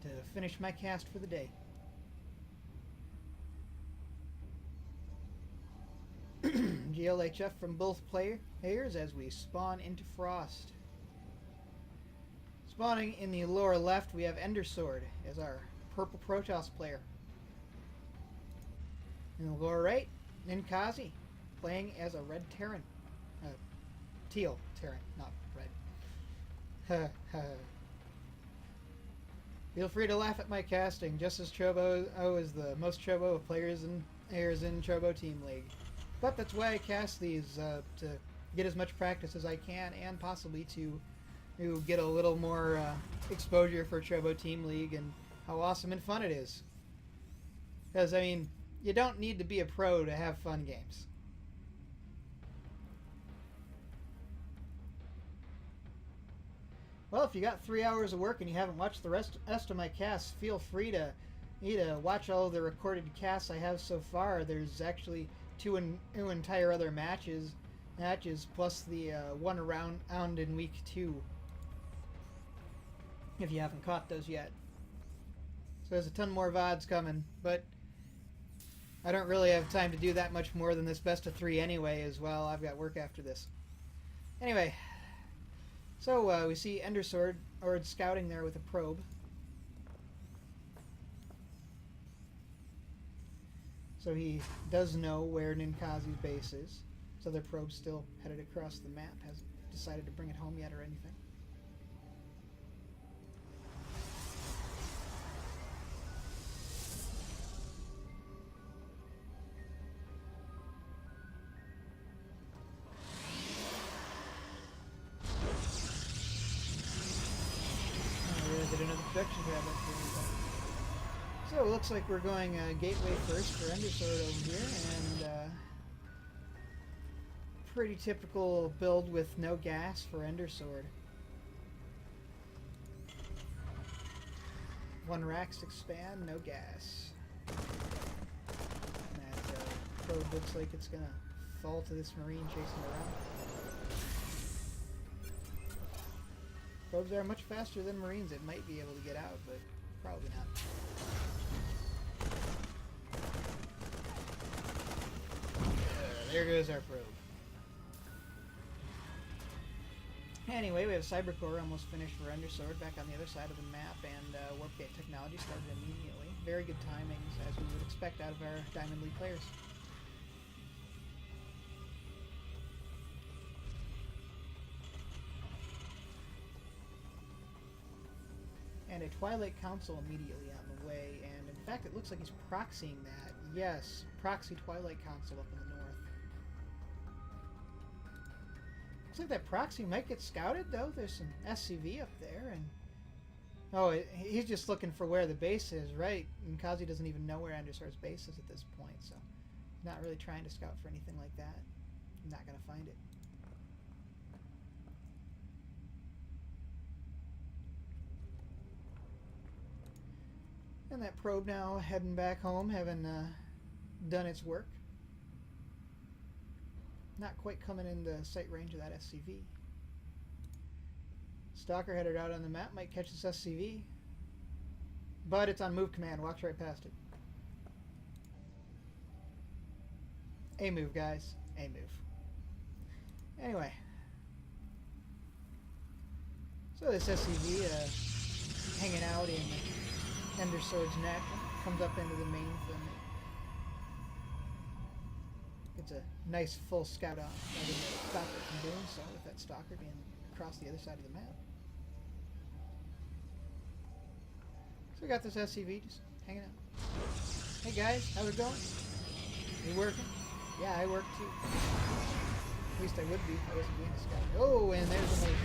to finish my cast for the day. GLHF from both players as we spawn into Frost. Spawning in the lower left, we have Endersword as our purple Protoss player. In the lower right, Ninkazi playing as a red Terran. Teal Terran, not red. Feel free to laugh at my casting, just as Chobo is the most Chobo of players and airs in Chobo Team League. But that's why I cast these, to get as much practice as I can, and possibly to get a little more exposure for Chobo Team League and how awesome and fun it is. Because, I mean, you don't need to be a pro to have fun games. Well, if you got 3 hours of work and you haven't watched the rest of my casts, feel free to watch all of the recorded casts I have so far. There's actually two entire other matches plus the one round in week 2. If you haven't caught those yet. So there's a ton more VODs coming, but I don't really have time to do that much more than this best of 3 anyway as well. I've got work after this. Anyway, so we see Endersword scouting there with a probe. So he does know where Ninkazi's base is. So their probe's still headed across the map. Hasn't decided to bring it home yet or anything. Did another protection grab up here. So it looks like we're going gateway first for Endersword over here, and pretty typical build with no gas for Endersword. 1 Rax expand, no gas. And that probe looks like it's gonna fall to this Marine chasing around. Probes are much faster than Marines. It might be able to get out, but probably not. There goes our probe. Anyway, we have Cybercore almost finished for Endersword back on the other side of the map, and Warp Gate technology started immediately. Very good timings, as we would expect out of our Diamond League players. And a Twilight Council immediately on the way, and in fact it looks like he's proxying that. Yes, proxy Twilight Council up in the north. Looks like that proxy might get scouted though. There's some SCV up there, and oh, he's just looking for where the base is, right? And Kazi doesn't even know where Endersword's base is at this point, so he's not really trying to scout for anything like that. I'm not gonna find it. And that probe now heading back home, having done its work. Not quite coming into sight range of that SCV. Stalker headed out on the map, might catch this SCV. But it's on move command, walks right past it. A move, guys. A move. Anyway. So this SCV hanging out in Endersword's neck, comes up into the main for me. It's a nice full scout out, rather than stop it from doing so, with that stalker being across the other side of the map. So we got this SCV just hanging out. Hey guys, how's it going? You working? Yeah, I work too. At least I would be if I wasn't being a scout. Oh, and there's another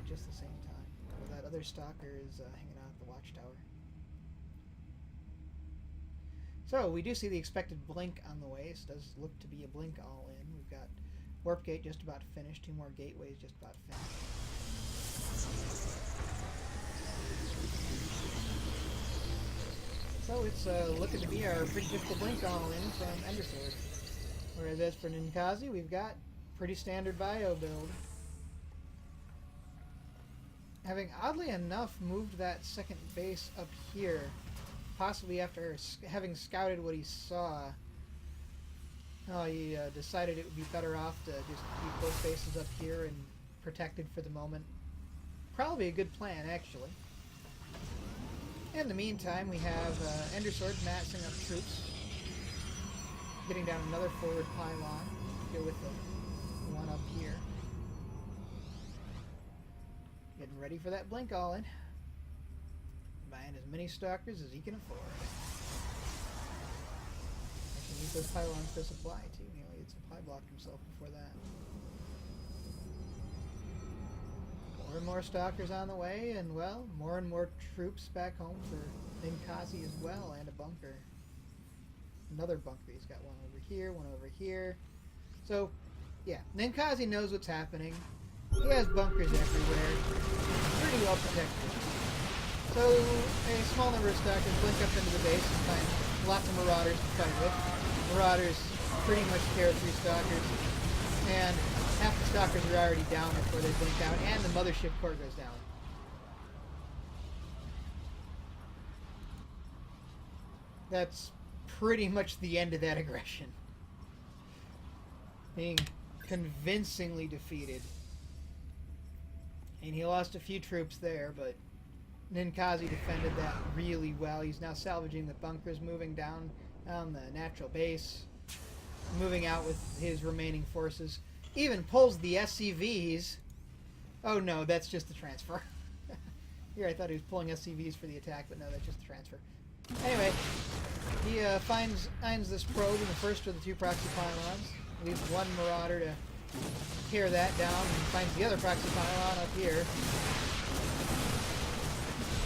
just the same time. Well, that other stalker is hanging out at the watchtower. So we do see the expected blink on the way. This does look to be a blink all in. We've got Warp Gate just about finished. 2 more gateways just about finished. So it's looking to be our pretty typical blink all in from Endersword. Whereas as for Ninkazi, we've got pretty standard bio build. having oddly enough moved that second base up here, possibly after having scouted what he saw. Oh, he decided it would be better off to just keep both bases up here and protected for the moment. Probably a good plan, actually. In the meantime, we have Endersword massing up troops, getting down another forward pylon. Go with the one up here. Getting ready for that blink all in. Buying as many stalkers as he can afford. Actually needs those pylons to supply too. He only had supply blocked himself before that. More and more stalkers on the way, and well, more and more troops back home for Ninkazi as well, and a bunker. Another bunker. He's got one over here, one over here. So, yeah, Ninkazi knows what's happening. He has bunkers everywhere. Pretty well protected. So, a small number of stalkers blink up into the base and find lots of marauders to fight with. Marauders pretty much tear through stalkers. And half the stalkers are already down before they blink out, and the mothership core goes down. That's pretty much the end of that aggression. Being convincingly defeated. And he lost a few troops there, but Ninkazi defended that really well. He's now salvaging the bunkers, moving down the natural base, moving out with his remaining forces. Even pulls the SCVs. Oh no, that's just the transfer. Here I thought he was pulling SCVs for the attack, but no, that's just the transfer. Anyway, he finds this probe in the first of the two proxy pylons. Leaves one marauder to tear that down, and finds the other proxy pylon up here.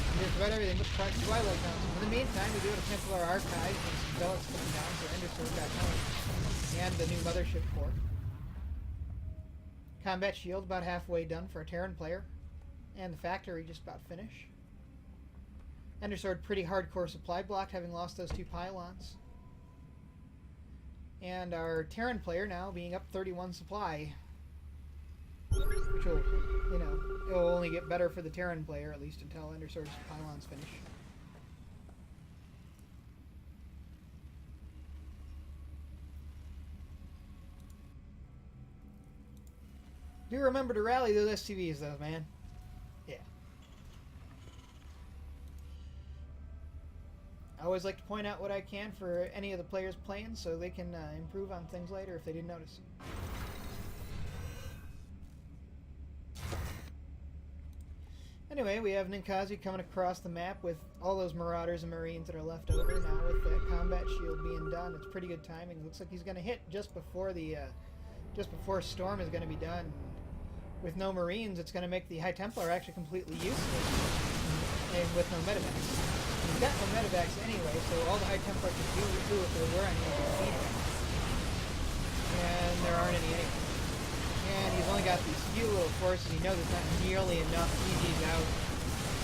And just about everything but the proxy twilight counts. In the meantime, we do have a Templar archive and some zealots coming down, so Endersword got home. And the new mothership core. Combat shield about halfway done for a Terran player. And the factory just about finished. Endersword pretty hardcore supply blocked, having lost those two pylons. And our Terran player now being up 31 supply. Which will, you know, it will only get better for the Terran player, at least until Endersword's pylons finish. Do remember to rally those SCVs, though, man. Yeah. I always like to point out what I can for any of the players playing so they can improve on things later if they didn't notice. Anyway, we have Ninkazi coming across the map with all those marauders and marines that are left over. Now with that combat shield being done, it's pretty good timing. Looks like he's going to hit just before the Storm is going to be done. With no marines, it's going to make the High Templar actually completely useless, and with no medevacs. He's got no medevacs anyway, so all the High Templar can do if there were any feedback. And there aren't any anyway. And he's only got these few little forces. He knows it's not nearly enough. GG's out.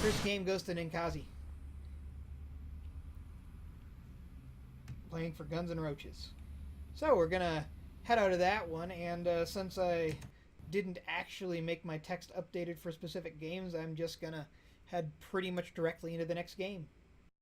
First game goes to Ninkazi. Playing for Guns and Roaches. So we're going to head out of that one, and since I didn't actually make my text updated for specific games, I'm just going to head pretty much directly into the next game.